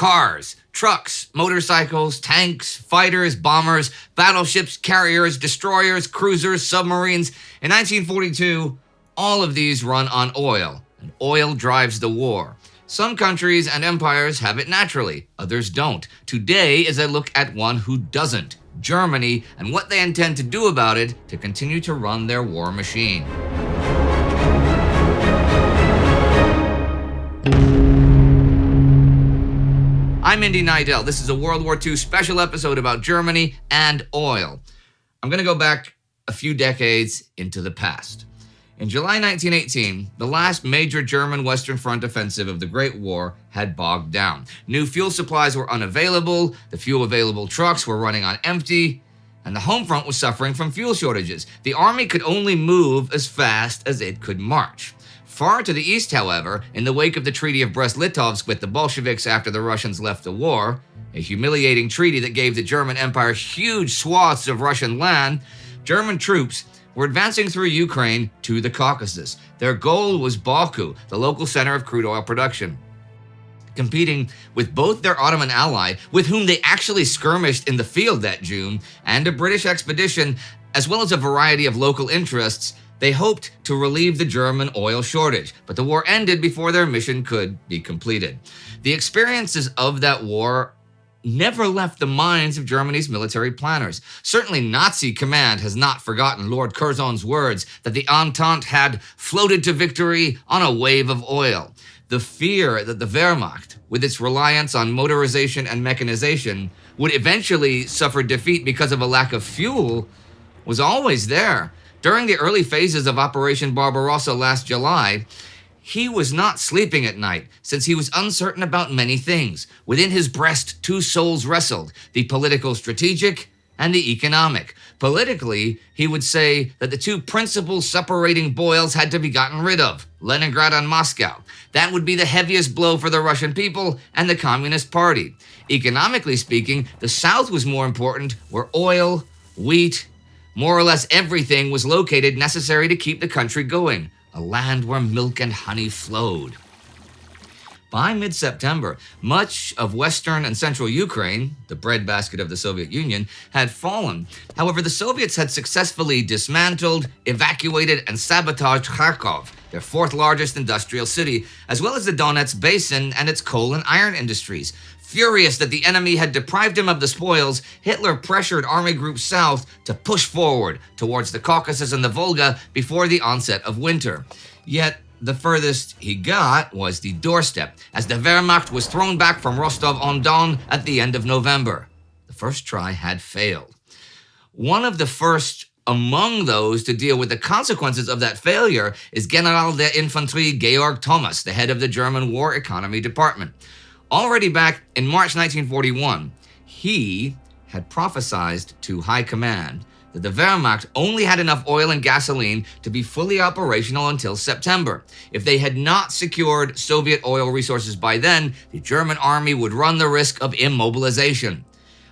Cars, trucks, motorcycles, tanks, fighters, bombers, battleships, carriers, destroyers, cruisers, submarines. In 1942, all of these run on oil, and oil drives the war. Some countries and empires have it naturally, others don't. Today is a look at one who doesn't, Germany, and what they intend to do about it to continue to run their war machine. I'm Indy Neidell. This is a World War II special episode about Germany and oil. I'm going to go back a few decades into the past. In July 1918, the last major German Western Front offensive of the Great War had bogged down. New fuel supplies were unavailable, the few available trucks were running on empty, and the home front was suffering from fuel shortages. The army could only move as fast as it could march. Far to the east, however, in the wake of the Treaty of Brest-Litovsk with the Bolsheviks after the Russians left the war, a humiliating treaty that gave the German Empire huge swaths of Russian land, German troops were advancing through Ukraine to the Caucasus. Their goal was Baku, the local center of crude oil production. Competing with both their Ottoman ally, with whom they actually skirmished in the field that June, and a British expedition, as well as a variety of local interests, they hoped to relieve the German oil shortage, but the war ended before their mission could be completed. The experiences of that war never left the minds of Germany's military planners. Certainly Nazi command has not forgotten Lord Curzon's words that the Entente had floated to victory on a wave of oil. The fear that the Wehrmacht, with its reliance on motorization and mechanization, would eventually suffer defeat because of a lack of fuel was always there. During the early phases of Operation Barbarossa last July, he was not sleeping at night, since he was uncertain about many things. Within his breast, two souls wrestled, the political strategic and the economic. Politically, he would say that the two principal separating boils had to be gotten rid of, Leningrad and Moscow. That would be the heaviest blow for the Russian people and the Communist Party. Economically speaking, the South was more important, where oil, wheat, more or less everything was located necessary to keep the country going, a land where milk and honey flowed. By mid-September, much of western and central Ukraine, the breadbasket of the Soviet Union, had fallen. However, the Soviets had successfully dismantled, evacuated, and sabotaged Kharkov, their fourth largest industrial city, as well as the Donetsk Basin and its coal and iron industries. Furious that the enemy had deprived him of the spoils, Hitler pressured Army Group South to push forward towards the Caucasus and the Volga before the onset of winter. Yet, the furthest he got was the doorstep, as the Wehrmacht was thrown back from Rostov-on-Don at the end of November. The first try had failed. One of the first among those to deal with the consequences of that failure is General der Infanterie Georg Thomas, the head of the German War Economy Department. Already back in March 1941, he had prophesied to high command that the Wehrmacht only had enough oil and gasoline to be fully operational until September. If they had not secured Soviet oil resources by then, the German army would run the risk of immobilization.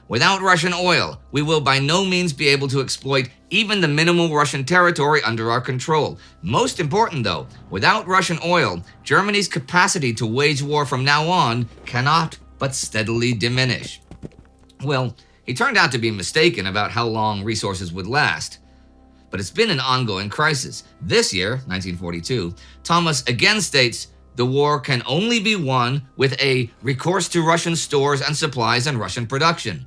Without Russian oil, we will by no means be able to exploit even the minimal Russian territory under our control. Most important though, without Russian oil, Germany's capacity to wage war from now on cannot but steadily diminish. Well, he turned out to be mistaken about how long resources would last. But it's been an ongoing crisis. This year, 1942, Thomas again states the war can only be won with a recourse to Russian stores and supplies and Russian production.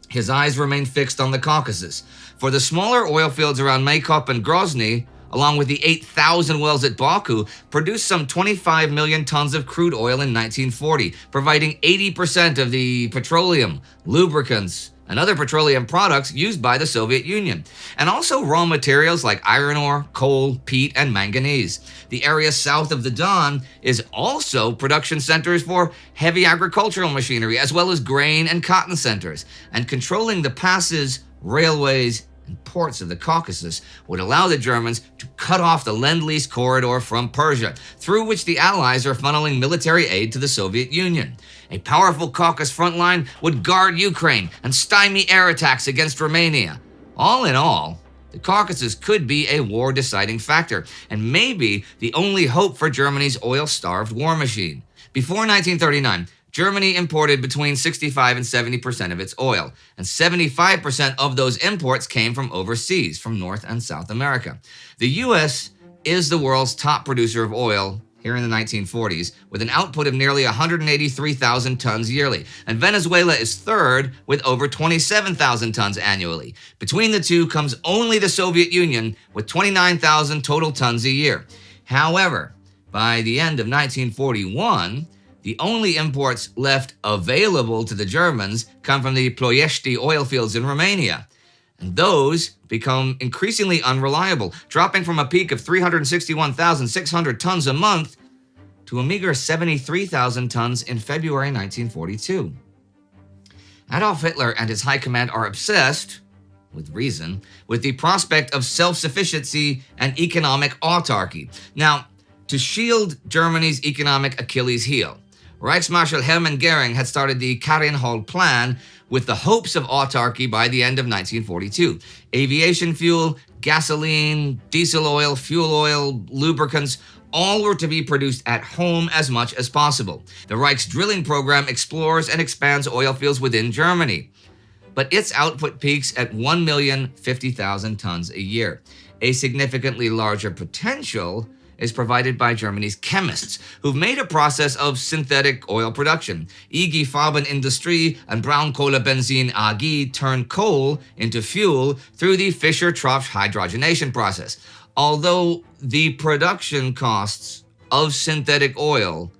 His eyes remain fixed on the Caucasus. For the smaller oil fields around Maykop and Grozny, along with the 8,000 wells at Baku, produced some 25 million tons of crude oil in 1940, providing 80% of the petroleum, lubricants, and other petroleum products used by the Soviet Union, and also raw materials like iron ore, coal, peat, and manganese. The area south of the Don is also production centers for heavy agricultural machinery, as well as grain and cotton centers, and controlling the passes, railways, and ports of the Caucasus would allow the Germans to cut off the Lend-Lease corridor from Persia, through which the Allies are funneling military aid to the Soviet Union. A powerful Caucasus front line would guard Ukraine and stymie air attacks against Romania. All in all, the Caucasus could be a war-deciding factor, and maybe the only hope for Germany's oil-starved war machine. Before 1939, Germany imported between 65 and 70% of its oil, and 75% of those imports came from overseas, from North and South America. The U.S. is the world's top producer of oil here in the 1940s, with an output of nearly 183,000 tons yearly, and Venezuela is third with over 27,000 tons annually. Between the two comes only the Soviet Union with 29,000 total tons a year. However, by the end of 1941, the only imports left available to the Germans come from the Ploiești oil fields in Romania. And those become increasingly unreliable, dropping from a peak of 361,600 tons a month to a meager 73,000 tons in February 1942. Adolf Hitler and his high command are obsessed, with reason, with the prospect of self-sufficiency and economic autarky. Now, to shield Germany's economic Achilles heel, Reichsmarshal Hermann Goering had started the Marienholt Plan with the hopes of autarky by the end of 1942. Aviation fuel, gasoline, diesel oil, fuel oil, lubricants, all were to be produced at home as much as possible. The Reich's drilling program explores and expands oil fields within Germany, but its output peaks at 1,050,000 tons a year. A significantly larger potential is provided by Germany's chemists, who've made a process of synthetic oil production. IG Farbenindustrie and Braunkohlebenzin AG turn coal into fuel through the Fischer-Tropsch hydrogenation process. Although the production costs of synthetic oil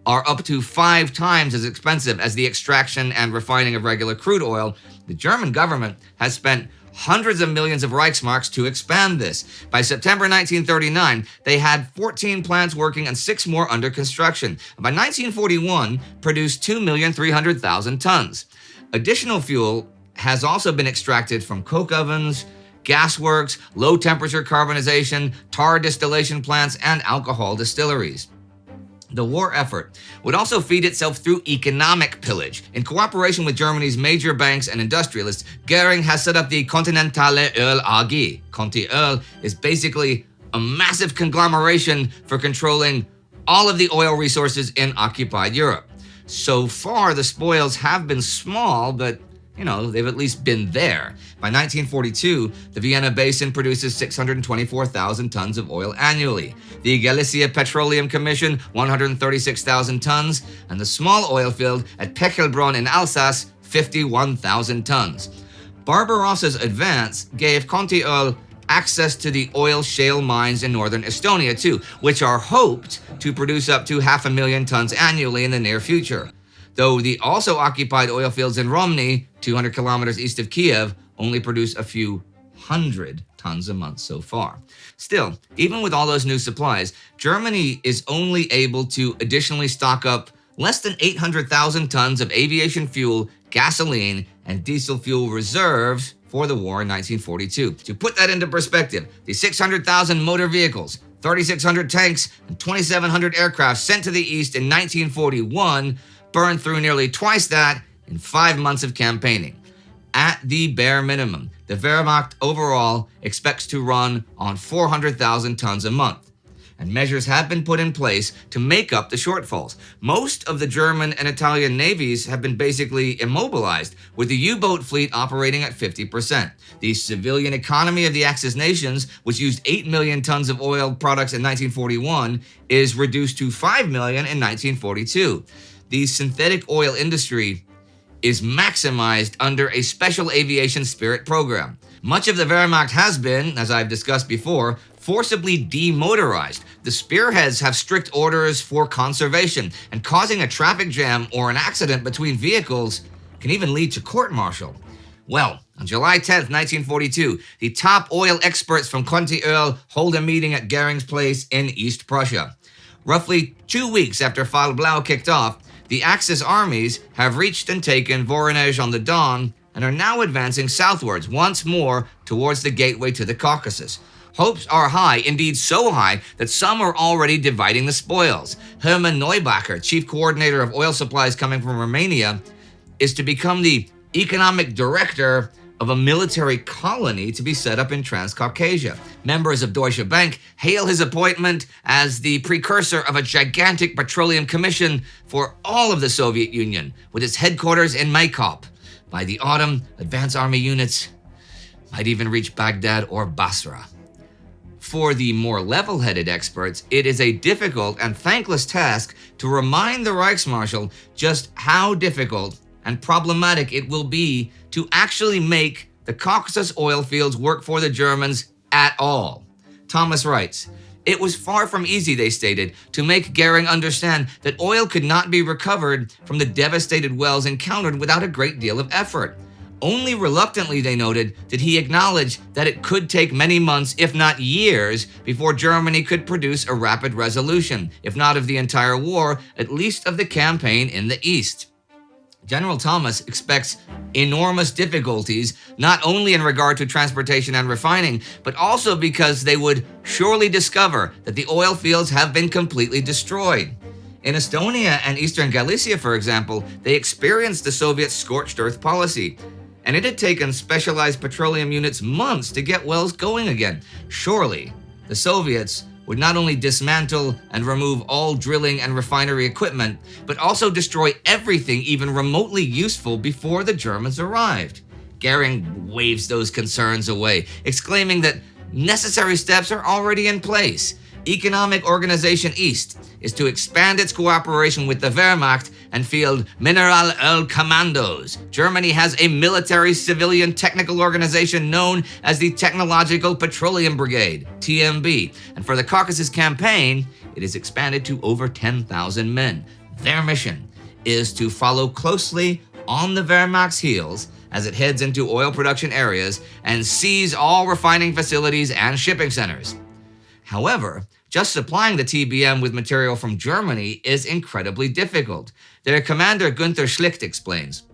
are up to 5 times as expensive as the extraction and refining of regular crude oil, the German government has spent hundreds of millions of Reichsmarks to expand this. By September 1939, they had 14 plants working and 6 more under construction. And by 1941, produced 2,300,000 tons. Additional fuel has also been extracted from coke ovens, gasworks, low-temperature carbonization, tar distillation plants, and alcohol distilleries. The war effort would also feed itself through economic pillage. In cooperation with Germany's major banks and industrialists, Goering has set up the Continentale Öl AG. Könti-Öl is basically a massive conglomeration for controlling all of the oil resources in occupied Europe. So far, the spoils have been small, but they've at least been there. By 1942, the Vienna Basin produces 624,000 tons of oil annually. The Galicia Petroleum Commission, 136,000 tons, and the small oil field at Pechelbronn in Alsace, 51,000 tons. Barbarossa's advance gave Könti-Öl access to the oil shale mines in northern Estonia too, which are hoped to produce up to 500,000 tons annually in the near future. Though the also occupied oil fields in Romny, 200 kilometers east of Kiev, only produce a few hundred tons a month so far. Still, even with all those new supplies, Germany is only able to additionally stock up less than 800,000 tons of aviation fuel, gasoline, and diesel fuel reserves for the war in 1942. To put that into perspective, the 600,000 motor vehicles, 3,600 tanks, and 2,700 aircraft sent to the east in 1941 burned through nearly twice that in 5 months of campaigning. At the bare minimum, the Wehrmacht overall expects to run on 400,000 tons a month, and measures have been put in place to make up the shortfalls. Most of the German and Italian navies have been basically immobilized, with the U-boat fleet operating at 50%. The civilian economy of the Axis nations, which used 8 million tons of oil products in 1941, is reduced to 5 million in 1942. The synthetic oil industry is maximized under a special aviation spirit program. Much of the Wehrmacht has been, as I've discussed before, forcibly demotorized. The spearheads have strict orders for conservation, and causing a traffic jam or an accident between vehicles can even lead to court-martial. Well, on July 10th, 1942, the top oil experts from Könti-Öl hold a meeting at Goering's place in East Prussia. Roughly 2 weeks after Fall Blau kicked off, the Axis armies have reached and taken Voronezh on the Don and are now advancing southwards once more towards the gateway to the Caucasus. Hopes are high, indeed so high, that some are already dividing the spoils. Hermann Neubacher, chief coordinator of oil supplies coming from Romania, is to become the economic director of a military colony to be set up in Transcaucasia. Members of Deutsche Bank hail his appointment as the precursor of a gigantic petroleum commission for all of the Soviet Union, with its headquarters in Maykop. By the autumn, advance army units might even reach Baghdad or Basra. For the more level-headed experts, it is a difficult and thankless task to remind the Reichsmarshal just how difficult and problematic it will be to actually make the Caucasus oil fields work for the Germans at all. Thomas writes, "It was far from easy," they stated, "to make Goering understand that oil could not be recovered from the devastated wells encountered without a great deal of effort. Only reluctantly, they noted, did he acknowledge that it could take many months, if not years, before Germany could produce a rapid resolution, if not of the entire war, at least of the campaign in the East." General Thomas expects enormous difficulties, not only in regard to transportation and refining, but also because they would surely discover that the oil fields have been completely destroyed. In Estonia and eastern Galicia, for example, they experienced the Soviet scorched earth policy, and it had taken specialized petroleum units months to get wells going again. Surely, the Soviets would not only dismantle and remove all drilling and refinery equipment, but also destroy everything even remotely useful before the Germans arrived. Goering waves those concerns away, exclaiming that necessary steps are already in place. Economic Organization East is to expand its cooperation with the Wehrmacht and field Mineral Öl Commandos. Germany has a military civilian technical organization known as the Technological Petroleum Brigade, TMB, and for the Caucasus campaign, it is expanded to over 10,000 men. Their mission is to follow closely on the Wehrmacht's heels as it heads into oil production areas and seize all refining facilities and shipping centers. However, just supplying the TBM with material from Germany is incredibly difficult. Their commander Günther Schlicht explains,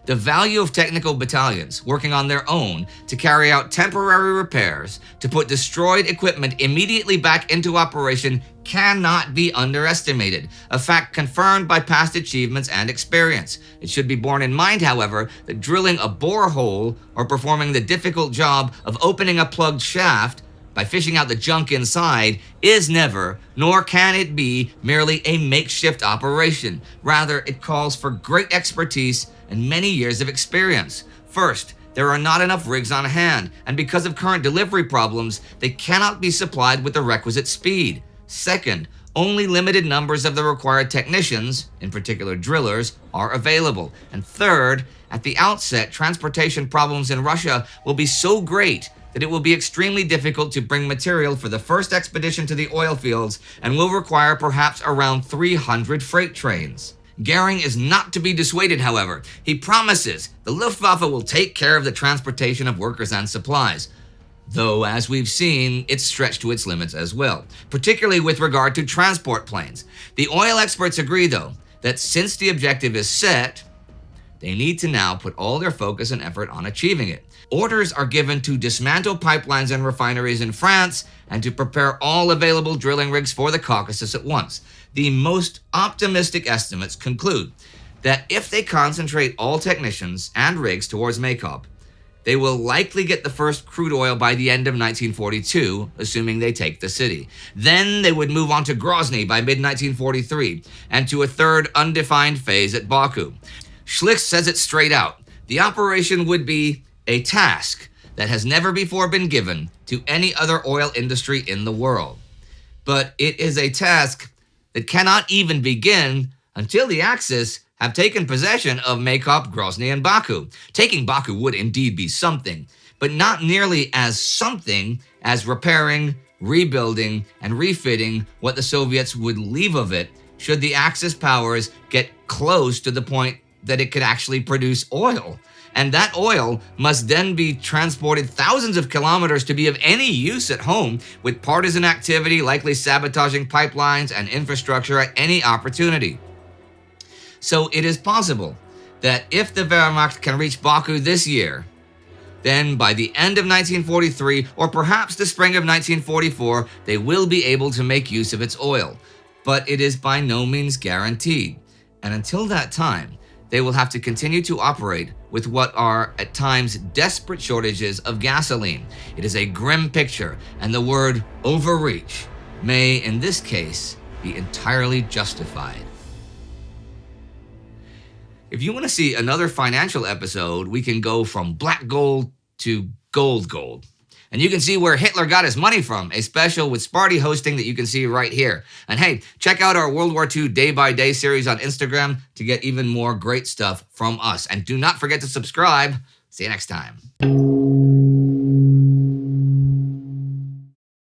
"The value of technical battalions working on their own to carry out temporary repairs, to put destroyed equipment immediately back into operation cannot be underestimated, a fact confirmed by past achievements and experience. It should be borne in mind, however, that drilling a borehole or performing the difficult job of opening a plugged shaft by fishing out the junk inside is never, nor can it be, merely a makeshift operation. Rather, it calls for great expertise and many years of experience. First, there are not enough rigs on hand, and because of current delivery problems, they cannot be supplied with the requisite speed. Second, only limited numbers of the required technicians, in particular drillers, are available. And third, at the outset, transportation problems in Russia will be so great that it will be extremely difficult to bring material for the first expedition to the oil fields and will require perhaps around 300 freight trains. Goering is not to be dissuaded, however. He promises the Luftwaffe will take care of the transportation of workers and supplies, though, as we've seen, it's stretched to its limits as well, particularly with regard to transport planes. The oil experts agree, though, that since the objective is set, they need to now put all their focus and effort on achieving it. Orders are given to dismantle pipelines and refineries in France and to prepare all available drilling rigs for the Caucasus at once. The most optimistic estimates conclude that if they concentrate all technicians and rigs towards Maykop, they will likely get the first crude oil by the end of 1942, assuming they take the city. Then they would move on to Grozny by mid-1943 and to a third undefined phase at Baku. Schlicht says it straight out. The operation would be a task that has never before been given to any other oil industry in the world. But it is a task that cannot even begin until the Axis have taken possession of Maykop, Grozny, and Baku. Taking Baku would indeed be something, but not nearly as something as repairing, rebuilding, and refitting what the Soviets would leave of it should the Axis powers get close to the point that it could actually produce oil. And that oil must then be transported thousands of kilometers to be of any use at home, with partisan activity likely sabotaging pipelines and infrastructure at any opportunity. So it is possible that if the Wehrmacht can reach Baku this year, then by the end of 1943, or perhaps the spring of 1944, they will be able to make use of its oil. But it is by no means guaranteed. And until that time, they will have to continue to operate with what are, at times, desperate shortages of gasoline. It is a grim picture, and the word overreach may, in this case, be entirely justified. If you want to see another financial episode, we can go from black gold to gold. And you can see where Hitler got his money from, a special with Sparty hosting that you can see right here. And hey, check out our World War II day-by-day series on Instagram to get even more great stuff from us. And do not forget to subscribe. See you next time.